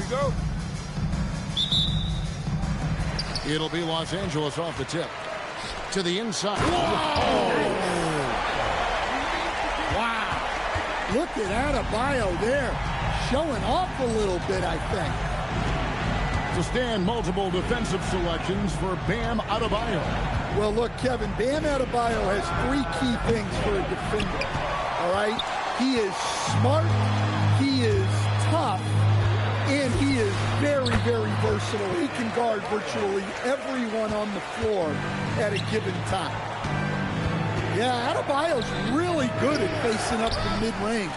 go. It'll be Los Angeles off the tip. To the inside. Wow. Look at Adebayo there. Showing off a little bit, I think. To stand, multiple defensive selections for Bam Adebayo. Well, look, Kevin, Bam Adebayo has three key things for a defender. All right? He is smart, he is tough, and he is very, very versatile. He can guard virtually everyone on the floor at a given time. Yeah, Adebayo's really good at facing up the mid-range.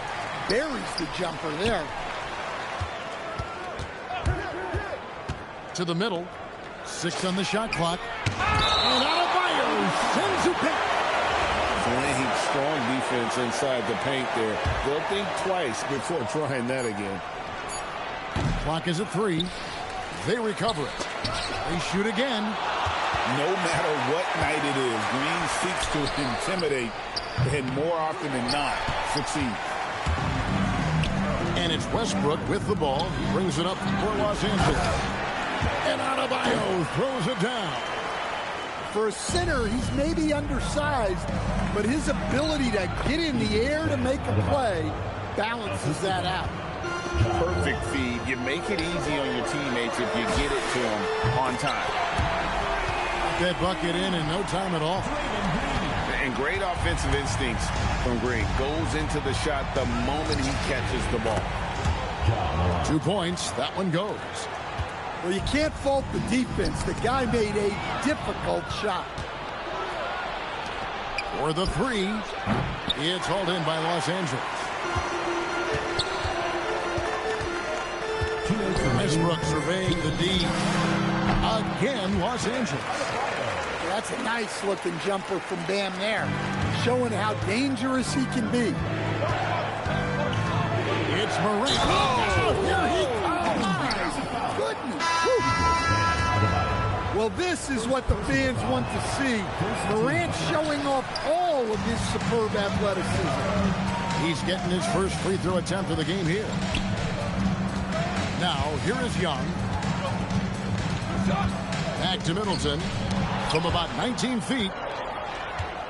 Buries the jumper there. To the middle. 6 on the shot clock. And Adebayo sends it back. Playing strong defense inside the paint there. They'll think twice before trying that again. Clock is at 3. They recover it. They shoot again. No matter what night it is, Green seeks to intimidate and more often than not succeed. And it's Westbrook with the ball. He brings it up for Los Angeles. And Adebayo throws it down. For a center, he's maybe undersized, but his ability to get in the air to make a play balances that out. Perfect feed. You make it easy on your teammates if you get it to them on time. That bucket in no time at all. And great offensive instincts from Green. Goes into the shot the moment he catches the ball. 2 points. That one goes. Well, you can't fault the defense. The guy made a difficult shot. For the 3. It's hauled in by Los Angeles. Westbrook surveying the D. Again, Los Angeles. That's a nice-looking jumper from Bam there, showing how dangerous he can be. It's Morant. Oh, here he comes. Goodness. Whew. Well, this is what the fans want to see. Morant showing off all of his superb athleticism. He's getting his first free throw attempt of the game here. Now, here is Young. Back to Middleton from about 19 feet.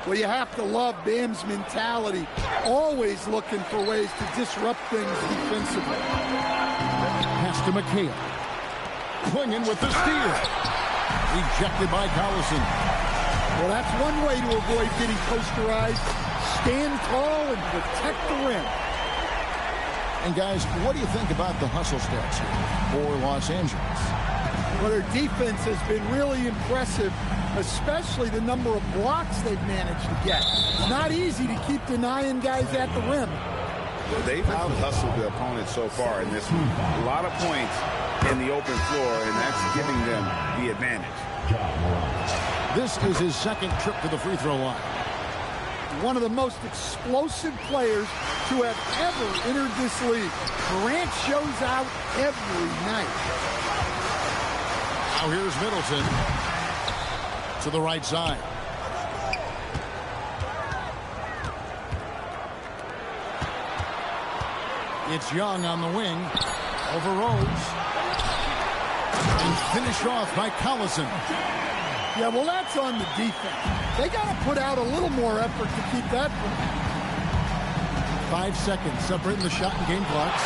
Well, you have to love Bam's mentality. Always looking for ways to disrupt things defensively. Pass to McHale. Clinging with the steal. Ejected by Collison. Well, that's one way to avoid getting posterized. Stand tall and protect the rim. And guys, what do you think about the hustle stats here for Los Angeles? Well, their defense has been really impressive, especially the number of blocks they've managed to get. It's not easy to keep denying guys at the rim. Well, they've out-hustled the opponent so far in this one. A lot of points in the open floor, and that's giving them the advantage. This is his second trip to the free throw line. One of the most explosive players to have ever entered this league. Morant shows out every night. Now here's Middleton to the right side. It's Young on the wing. Over Rose. And finished off by Collison. Yeah, well, that's on the defense. They got to put out a little more effort to keep that from 5 seconds separating the shot and game clocks.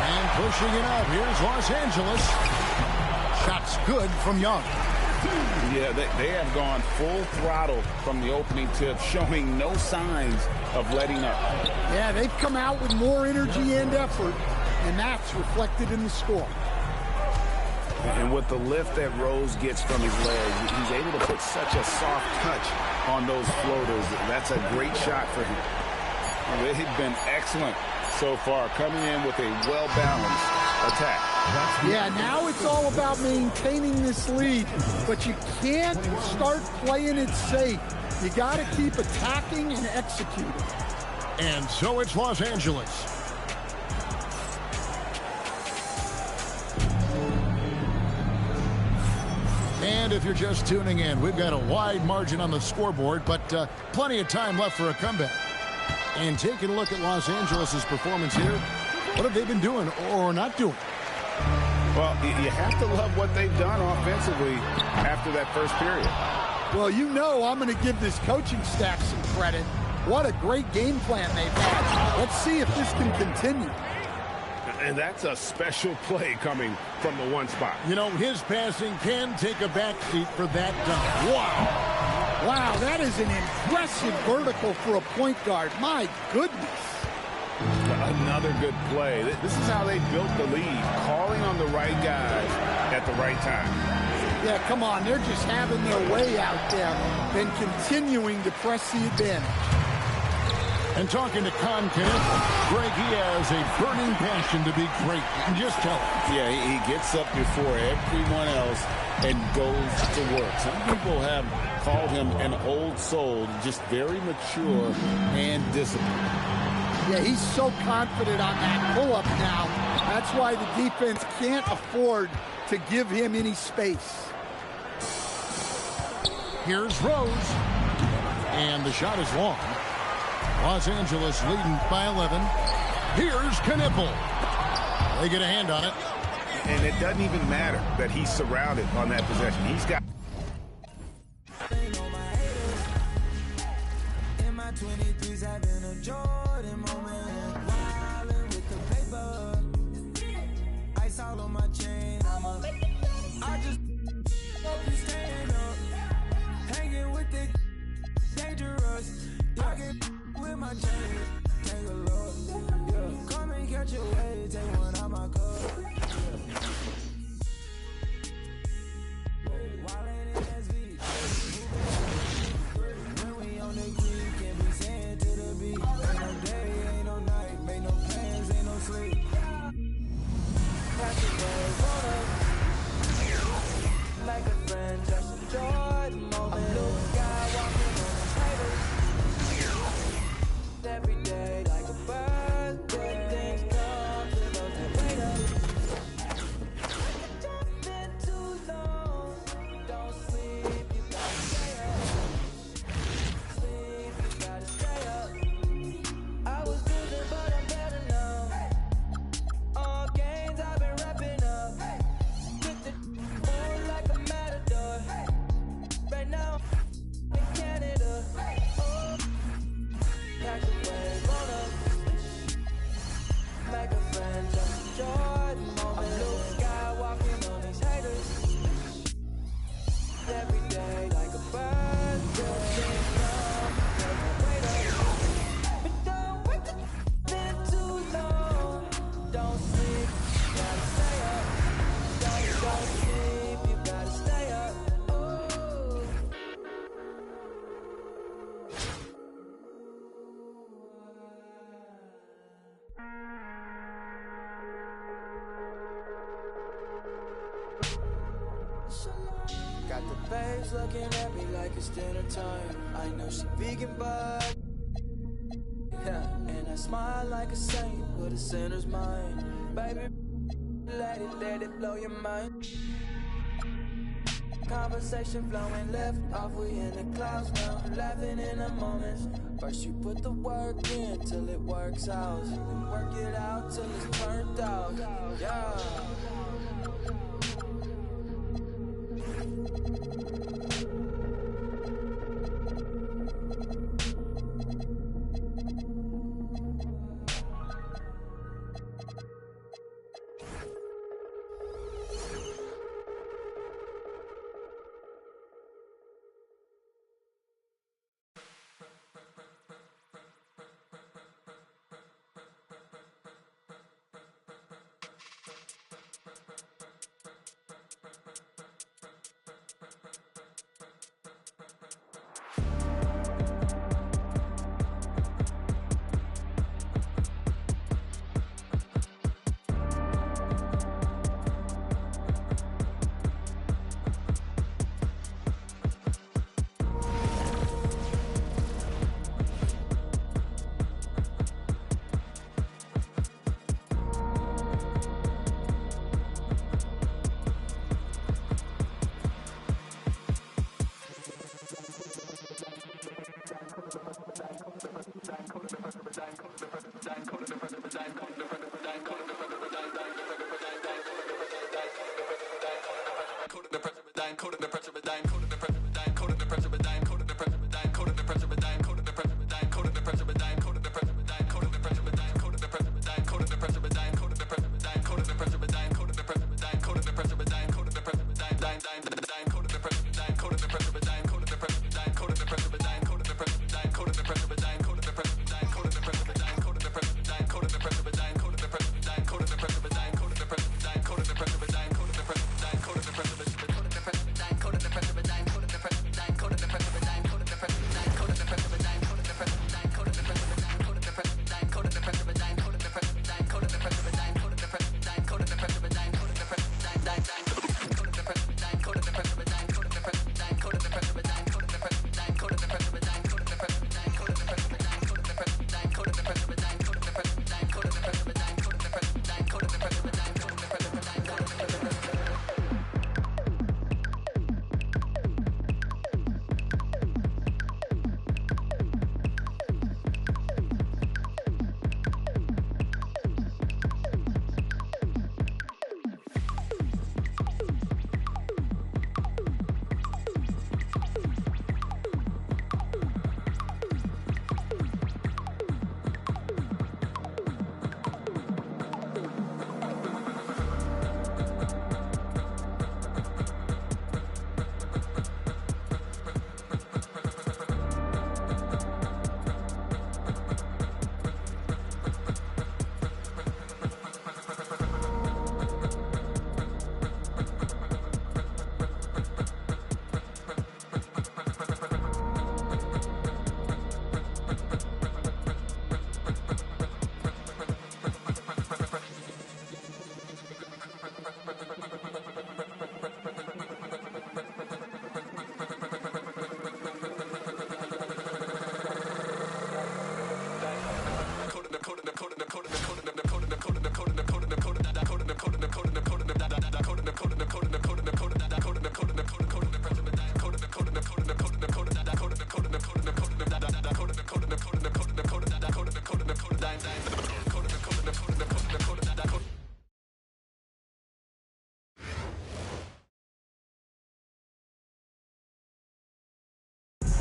And pushing it up. Here's Los Angeles. Shots good from Young. Yeah, they have gone full throttle from the opening tip, showing no signs of letting up. Yeah, they've come out with more energy and effort, and that's reflected in the score. And with the lift that Rose gets from his leg, he's able to put such a soft touch on those floaters. That's a great shot for him. They've been excellent so far, coming in with a well-balanced attack. Yeah, now it's all about maintaining this lead, but you can't start playing it safe. You got to keep attacking and executing. And so it's Los Angeles. And if you're just tuning in, we've got a wide margin on the scoreboard, but plenty of time left for a comeback. And taking a look at Los Angeles' performance here, what have they been doing or not doing? Well, you have to love what they've done offensively after that first period. Well, you know I'm going to give this coaching staff some credit. What a great game plan they've had. Let's see if this can continue. And that's a special play coming from the one spot. You know, his passing can take a backseat for that dunk. Wow. Wow, that is an impressive vertical for a point guard. My goodness. Another good play. This is how they built the lead, calling on the right guys at the right time. Yeah, come on. They're just having their way out there and continuing to press the advantage. And talking to Con Kenneth, Greg, he has a burning passion to be great. Just tell him. Yeah, he gets up before everyone else and goes to work. Some people have called him an old soul, just very mature and disciplined. Yeah, he's so confident on that pull-up now. That's why the defense can't afford to give him any space. Here's Rose. And the shot is long. Los Angeles leading by 11. Here's Knipple. They get a hand on it. And it doesn't even matter that he's surrounded on that possession. He's got... In my 23s, having a Jordan moment. Wildin' with the paper. Ice all on my chain. I just hope you stand up. Hanging with the dangerous. I get with my chain. Take a look. Yeah. Come and catch your way. Take one out my cup. Wildin' in SV. When we on the creek, can't be saying to the beat. Ain't no day, ain't no night. Make no plans, ain't no sleep. Catch the waves on us. Like a friend, just enjoy the moment. Blue sky walking on the haters. Every day like a bird, good things come to those that wait up. Been too long, don't sleep, you gotta stay up. Sleep, you gotta stay up. I was losing, but I'm better now. All games I've been wrapping up. Hit the ball like a matador. Right now, in Canada. Oh. Catch a wave on us. Like a friend, just enjoy the moment. Blue sky walking on these haters. Every day like a bird. Good things come, wait up. But don't wait till been too long. Don't sleep, you gotta stay up. Don't sleep, you gotta stay up. Oh. Got the babes looking at me like it's dinner time. I know she vegan, but yeah, and I smile like a saint with a sinner's mind. Baby, let it blow your mind. Conversation flowing left off, we in the clouds now. Laughing in the moments. First you put the work in till it works out. Then work it out till it's turned out. Yeah.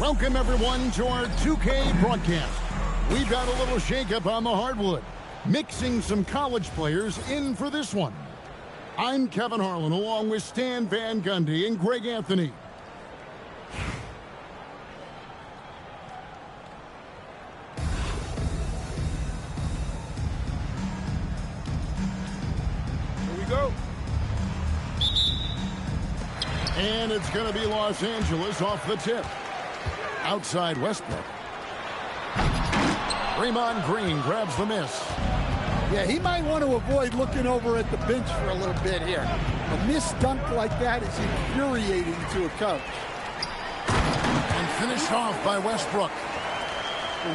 Welcome, everyone, to our 2K broadcast. We've got a little shakeup on the hardwood, mixing some college players in for this one. I'm Kevin Harlan, along with Stan Van Gundy and Greg Anthony. Here we go. And it's going to be Los Angeles off the tip. Outside Westbrook. Draymond Green grabs the miss. Yeah, he might want to avoid looking over at the bench for a little bit here. A missed dunk like that is infuriating to a coach. And finished off by Westbrook.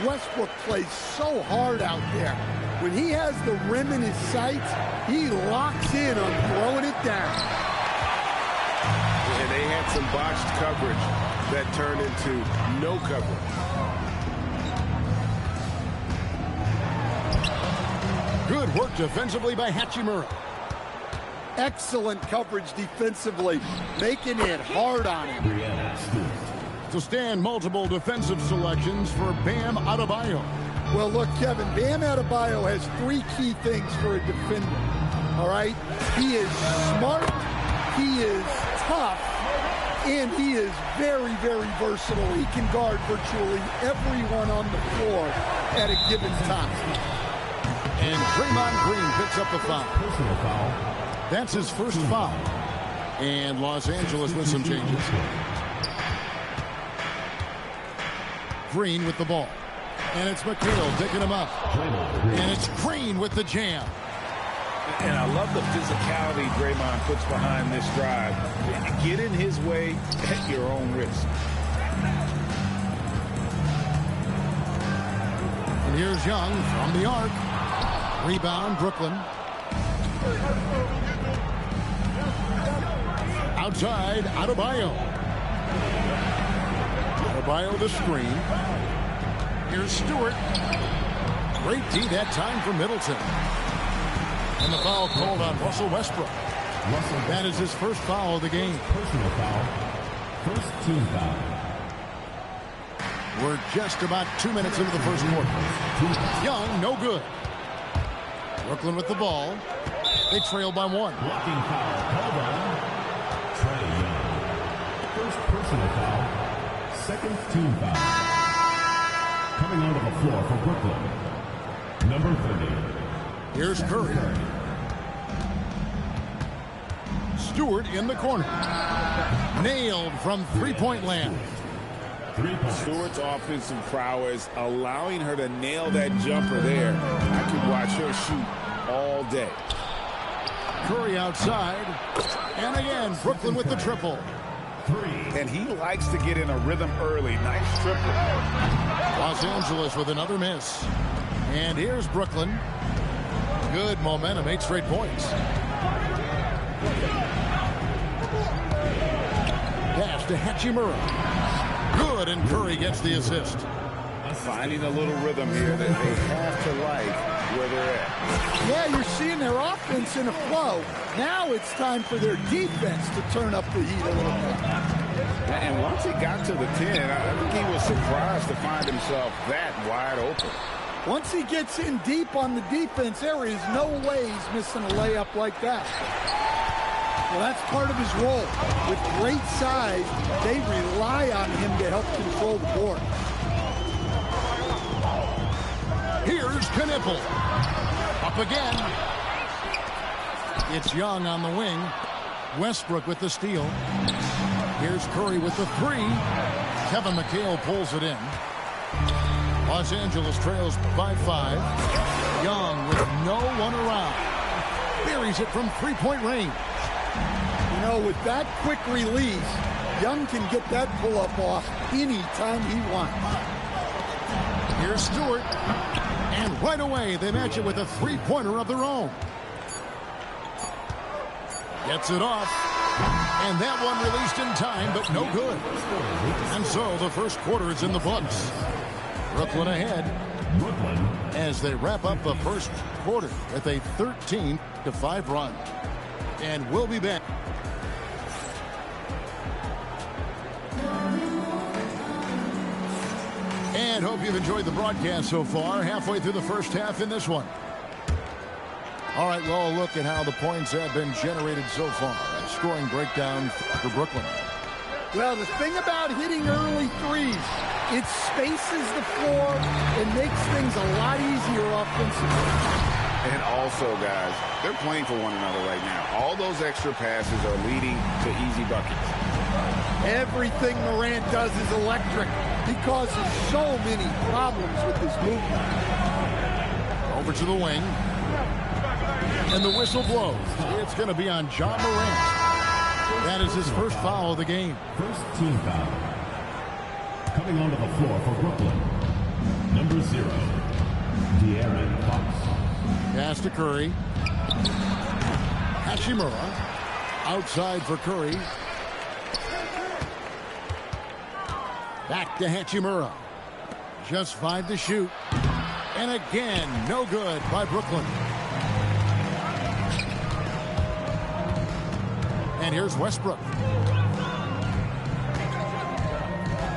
Westbrook plays so hard out there. When he has the rim in his sights, he locks in on throwing it down. And they had some botched coverage that turned into no coverage. Good work defensively by Hachimura. Excellent coverage defensively, making it hard on him. To stand multiple defensive selections for Bam Adebayo. Well, look, Kevin, Bam Adebayo has three key things for a defender, all right? He is smart, he is tough, and he is very, very versatile. He can guard virtually everyone on the floor at a given time. And Draymond Green picks up the foul. That's his first foul. And Los Angeles with some changes. Green with the ball. And it's McHale picking him up. And it's Green with the jam. And I love the physicality Draymond puts behind this drive. Get in his way at your own risk. And here's Young from the arc. Rebound, Brooklyn. Outside, Adebayo. Adebayo the screen. Here's Stewart. Great D that time for Middleton. And the foul called on Russell Westbrook. That is his first foul of the game. Personal foul. First team foul. We're just about 2 minutes into the first quarter. Young, no good. Brooklyn with the ball. They trail by 1. Blocking foul called on Trey Young. First personal foul. Second team foul. Coming onto the floor for Brooklyn. Number 30. Here's Curry. Stewart in the corner. Nailed from three-point land. 3 points. Stewart's offensive prowess, allowing her to nail that jumper there. I could watch her shoot all day. Curry outside. And again, Brooklyn with the triple. 3. And he likes to get in a rhythm early. Nice triple. Los Angeles with another miss. And here's Brooklyn. Good momentum, 8 straight points. Pass to Hachimura. Good, and Curry gets the assist. Finding a little rhythm here that they have to like where they're at. Yeah, you're seeing their offense in a flow. Now it's time for their defense to turn up the heat a little bit. And once he got to the 10, I think he was surprised to find himself that wide open. Once he gets in deep on the defense, there is no way he's missing a layup like that. Well, that's part of his role. With great size, they rely on him to help control the board. Here's Knipple. Up again. It's Young on the wing. Westbrook with the steal. Here's Curry with the 3. Kevin McHale pulls it in. Los Angeles trails by 5. Young with no one around. Buries it from three-point range. You know, with that quick release, Young can get that pull-up off anytime he wants. Here's Stewart. And right away, they match it with a three-pointer of their own. Gets it off. And that one released in time, but no good. And so the first quarter is in the books. Brooklyn ahead as they wrap up the first quarter with a 13-5 run. And we'll be back. And hope you've enjoyed the broadcast so far. Halfway through the first half in this one. All right, well, look at how the points have been generated so far. A scoring breakdown for Brooklyn. Well, the thing about hitting early threes, it spaces the floor and makes things a lot easier offensively. And also, guys, they're playing for one another right now. All those extra passes are leading to easy buckets. Everything Morant does is electric. He causes so many problems with his movement. Over to the wing. And the whistle blows. It's going to be on John Morant. That is his first foul of the game. First team foul. Coming onto the floor for Brooklyn. Number 0, De'Aaron Fox. Pass to Curry. Hachimura. Outside for Curry. Back to Hachimura. Just 5 to shoot. And again, no good by Brooklyn. And here's Westbrook.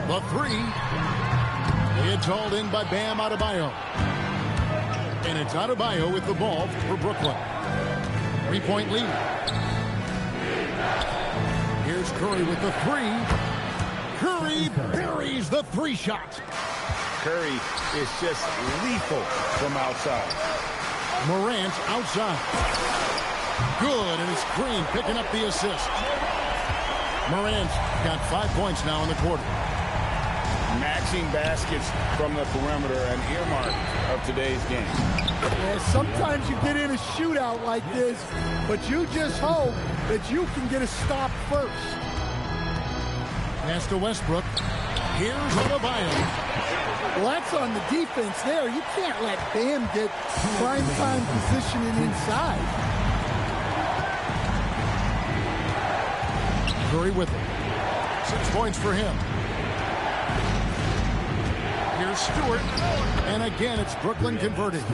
The 3. It's hauled in by Bam Adebayo. And it's Adebayo with the ball for Brooklyn. 3-point lead. Here's Curry with the 3. Curry buries the 3 shot. Curry is just lethal from outside. Morant outside. Good, and it's Green picking up the assist. Morant's got 5 points now in the quarter. Matching baskets from the perimeter, an earmark of today's game. Yeah, sometimes you get in a shootout like this, but you just hope that you can get a stop first. Pass to Westbrook. Here's Adebayo. Well, that's on the defense there. You can't let Bam get prime time positioning inside. Curry with it. 6 points for him. Here's Stewart. And again, it's Brooklyn converted.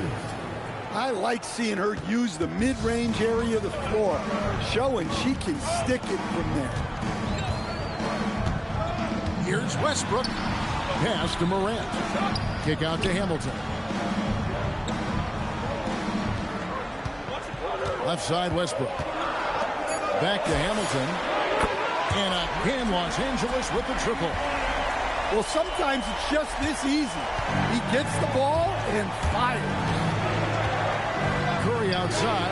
I like seeing her use the mid-range area of the floor, showing she can stick it from there. Here's Westbrook. Pass to Morant. Kick out to Hamilton. Left side, Westbrook. Back to Hamilton. And again, Los Angeles with the triple. Well, sometimes it's just this easy. He gets the ball and fires. Curry outside.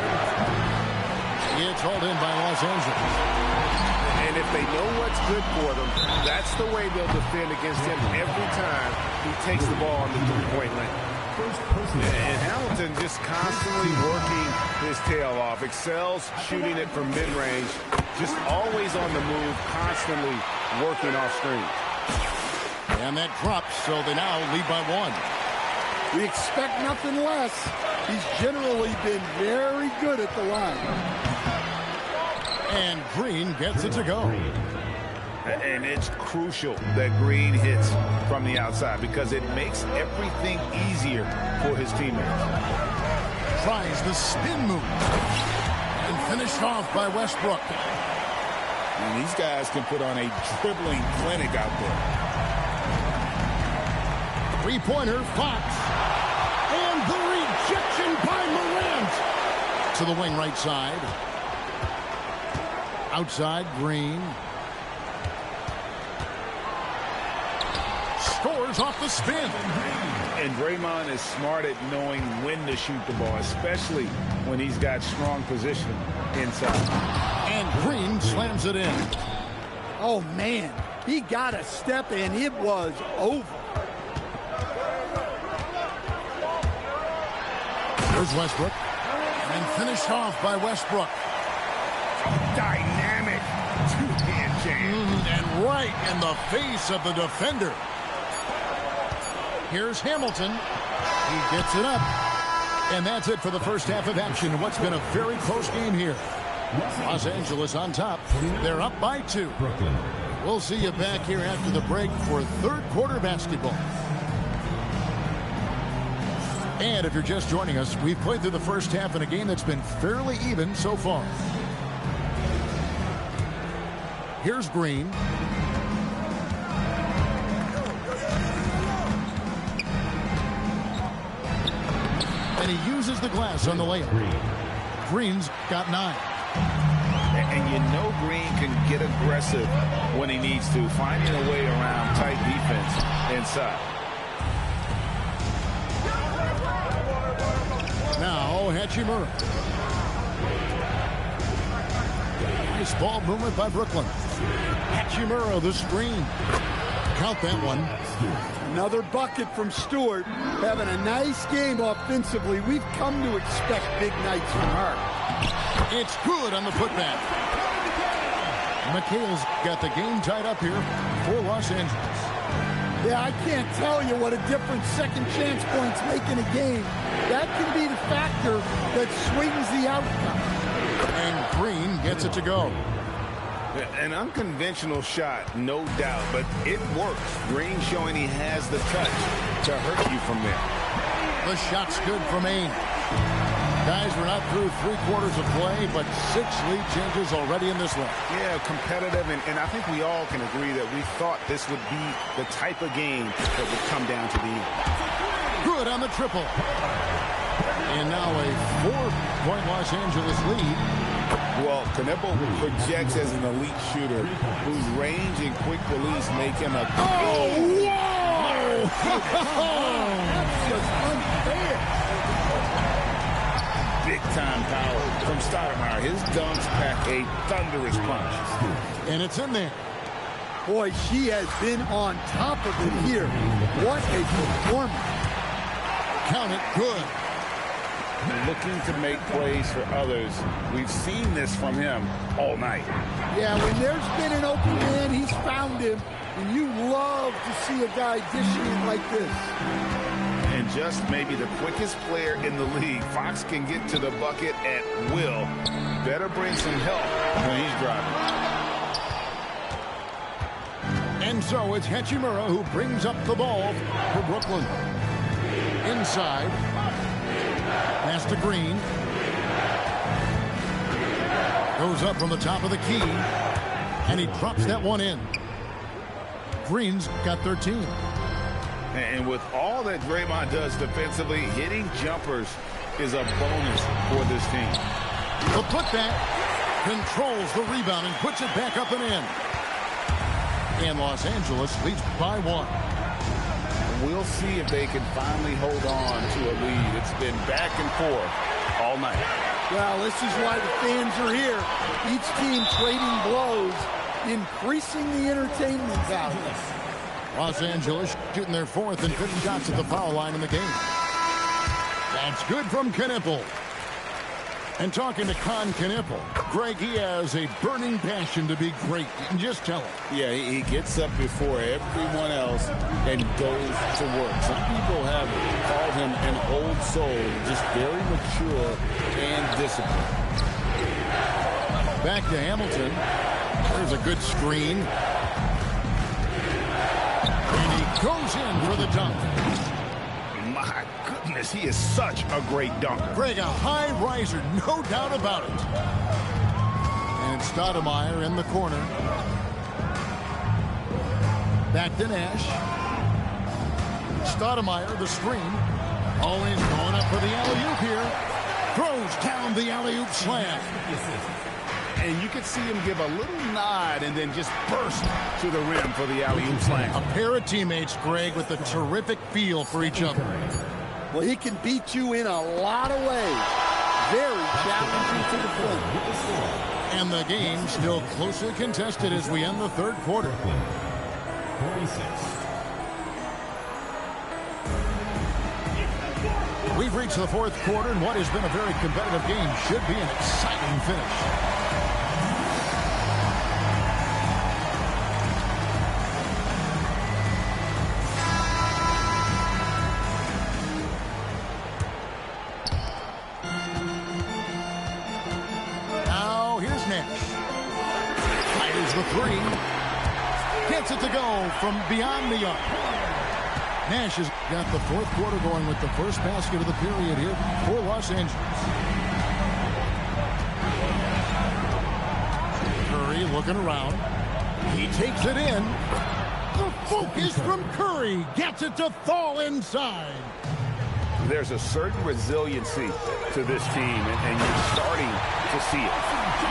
It's hauled in by Los Angeles. And if they know what's good for them, that's the way they'll defend against him every time he takes the ball on the three-point line. And Hamilton just constantly working his tail off, excels shooting it from mid-range, just always on the move, constantly working off screens. And that drops, so they now lead by 1. We expect nothing less. He's generally been very good at the line. And Green gets it to go. And it's crucial that Green hits from the outside because it makes everything easier for his teammates. Tries the spin move. And finished off by Westbrook. And these guys can put on a dribbling clinic out there. Three-pointer, Fox. And the rejection by Morant. To the wing right side. Outside, Green. Scores off the spin. And Draymond is smart at knowing when to shoot the ball, especially when he's got strong position inside. And Green slams it in. Oh, man. He got a step, and it was over. There's Westbrook. And finished off by Westbrook. Dynamic two-hand jam. And right in the face of the defender. Here's Hamilton. He gets it up. And that's it for the first half of action in what's been a very close game here. Los Angeles on top. They're up by 2. We'll see you back here after the break for third quarter basketball. And if you're just joining us, we've played through the first half in a game that's been fairly even so far. Here's Green. And he uses the glass on the layup. Green's got 9. And you know Green can get aggressive when he needs to, finding a way around tight defense inside. Now, Hachimura. Nice ball movement by Brooklyn. Hachimura, the screen. Count that one. Another bucket from Stewart. Having a nice game offensively. We've come to expect big nights from her. It's good on the putback. McHale's got the game tied up here for Los Angeles. Yeah, I can't tell you what a difference second chance points make in a game. That can be the factor that swings the outcome. And Green gets it to go. An unconventional shot, no doubt, but it works. Green showing he has the touch to hurt you from there. The shot's good from Ain. Guys, we're not through 3 quarters of play, but 6 lead changes already in this one. Yeah, competitive, and I think we all can agree that we thought this would be the type of game that would come down to the end. Good on the triple. And now a 4-point Los Angeles lead. Well, Knipple projects as an elite shooter whose range and quick release make him a... Oh, whoa! That's just unfair. Big-time power from Stoudemire. His dunks pack a thunderous punch. And it's in there. Boy, she has been on top of it here. What a performance. Count it, good. Looking to make plays for others. We've seen this from him all night. Yeah, when there's been an open man, he's found him. And you love to see a guy dishing it like this. And just maybe the quickest player in the league. Fox can get to the bucket at will. Better bring some help when he's driving. And so it's Hachimura who brings up the ball for Brooklyn. Inside. Pass to Green. Goes up from the top of the key. And he drops that one in. Green's got 13. And with all that Draymond does defensively, hitting jumpers is a bonus for this team. The putback controls the rebound and puts it back up and in. And Los Angeles leads by 1. We'll see if they can finally hold on to a lead. It's been back and forth all night. Well, this is why the fans are here. Each team trading blows, increasing the entertainment value. Los Angeles shooting their 4th and 5th shots at the foul line in the game. That's good from Knipple. And talking to Con Knipple, Greg, he has a burning passion to be great. You can just tell him. Yeah, he gets up before everyone else and goes to work. Some people have called him an old soul, just very mature and disciplined. Back to Hamilton. There's a good screen. And he goes in for the dunk. My goodness, he is such a great dunker. Greg, a high riser, no doubt about it. And Stoudemire in the corner. Back to Nash. Stoudemire, the screen. Always going up for the alley-oop here. Throws down the alley-oop slam. And you could see him give a little nod and then just burst to the rim for the alley-oop slam. A pair of teammates, Greg, with a terrific feel for each other. Well, he can beat you in a lot of ways. Very challenging to defend. And the game still closely contested as we end the 3rd quarter. 46. We've reached the 4th quarter, and what has been a very competitive game should be an exciting finish. Now, here's Nash. Fires the 3. Gets it to go from beyond the arc. Nash has got the 4th quarter going with the first basket of the period here for Los Angeles. Curry looking around. He takes it in. The focus from Curry gets it to fall inside. There's a certain resiliency to this team, and you're starting to see it.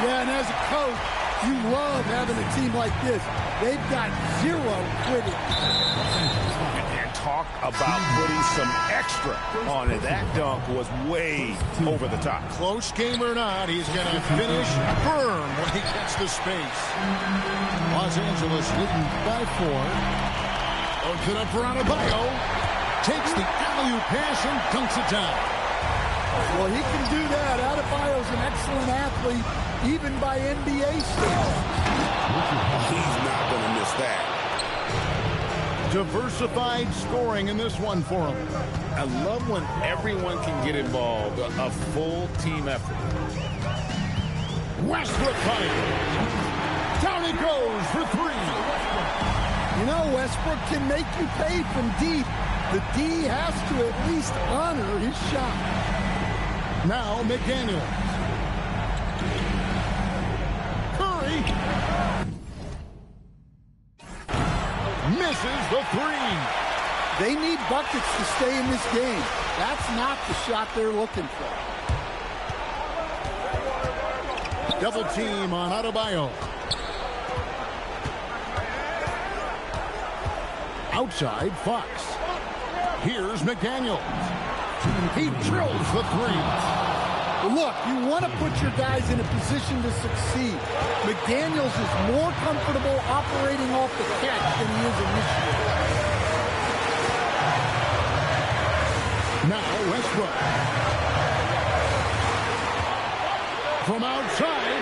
Yeah, and as a coach, you love having a team like this. They've got 0 quitting. Talk about putting some extra on it. That dunk was way over the top. Close game or not, he's going to finish firm when he gets the space. Los Angeles leading by 4. Opens it up for Adebayo. Takes the alley-oop pass and dunks it down. Well, he can do that. Adebayo's an excellent athlete, even by NBA standards. He's not going to miss that. Diversified scoring in this one for him. I love when everyone can get involved, a full team effort. Westbrook fires. Down he goes for 3. You know, Westbrook can make you pay from deep. The D has to at least honor his shot. Now McDaniel. Curry. Misses the 3. They need buckets to stay in this game. That's not the shot they're looking for. Double team on Adebayo. Outside, Fox. Here's McDaniel. He drills the 3. Look, you want to put your guys in a position to succeed. McDaniels is more comfortable operating off the catch than he is initiating. Now Westbrook. From outside,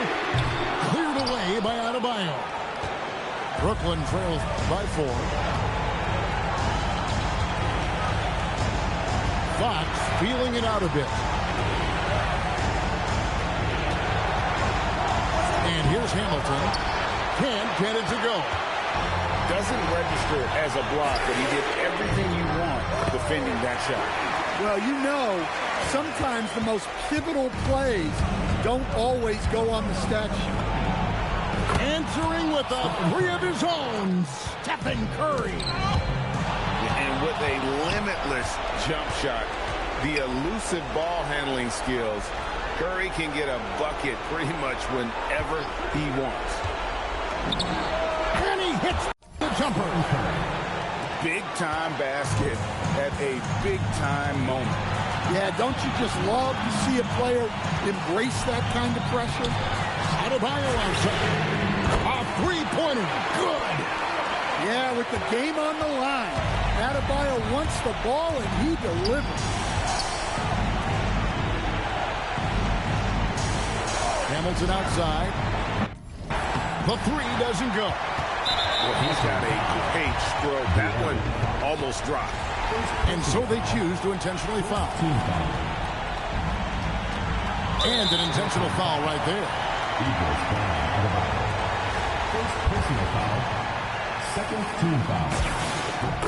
cleared away by Adebayo. Brooklyn trails by 4. Fox feeling it out a bit. And here's Hamilton. Can't get it to go. Doesn't register as a block, but he did everything you want defending that shot. Well, you know, sometimes the most pivotal plays don't always go on the stat sheet. Answering with a three of his own, Stephen Curry. And with a limitless jump shot, the elusive ball handling skills, Curry can get a bucket pretty much whenever he wants. And he hits the jumper. Big-time basket at a big-time moment. Yeah, don't you just love to see a player embrace that kind of pressure? Adebayo outside. A three-pointer. Good. Yeah, with the game on the line, Adebayo wants the ball and he delivers. Hamilton outside. The three doesn't go. Well, he's got a great stroke. That one almost dropped. And so they choose to intentionally foul. And an intentional foul right there. Eagles foul Adebayo. First personal foul. Second team foul.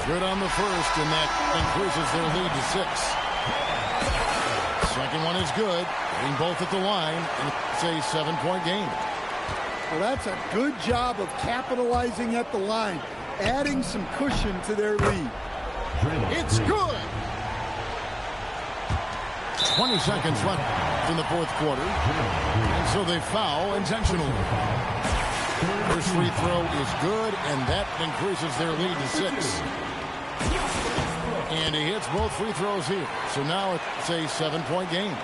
Good on the first, and that increases their lead to 6. Second one is good. Getting both at the line, and it's a 7-point game. Well, that's a good job of capitalizing at the line, adding some cushion to their lead. It's good. 20 seconds left in the fourth quarter. And so they foul intentionally. First free throw is good, and that increases their lead to 6. And he hits both free throws here. So now it's a 7-point game.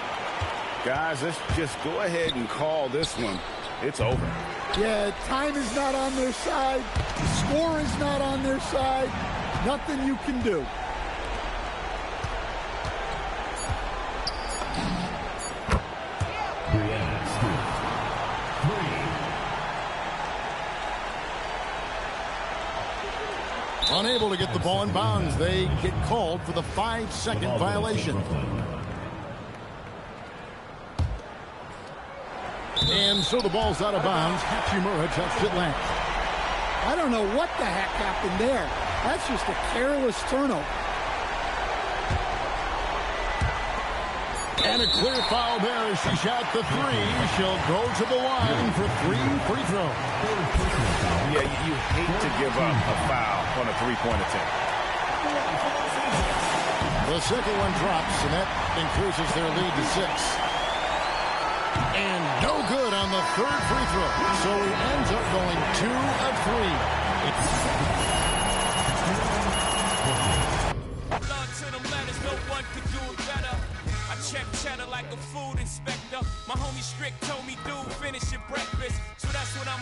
Guys, let's just go ahead and call this one. It's over. Yeah, time is not on their side. The score is not on their side. Nothing you can do. Unable to get the ball in bounds. They get called for the 5-second violation. And so the ball's out of bounds. Hachimura touched it last. I don't know what the heck happened there. That's just a careless turnover. And a clear foul there as she shot the three. She'll go to the line for 3 free throws. Yeah, you hate to give up a foul on a three-point attempt. The second one drops, and that increases their lead to 6. And no good on the third free throw. So he ends up going 2 of 3. Love to the letters, no one could do it better. I check cheddar like a food inspector. My homie Strick told me, dude, finish your breakfast. So that's what I'm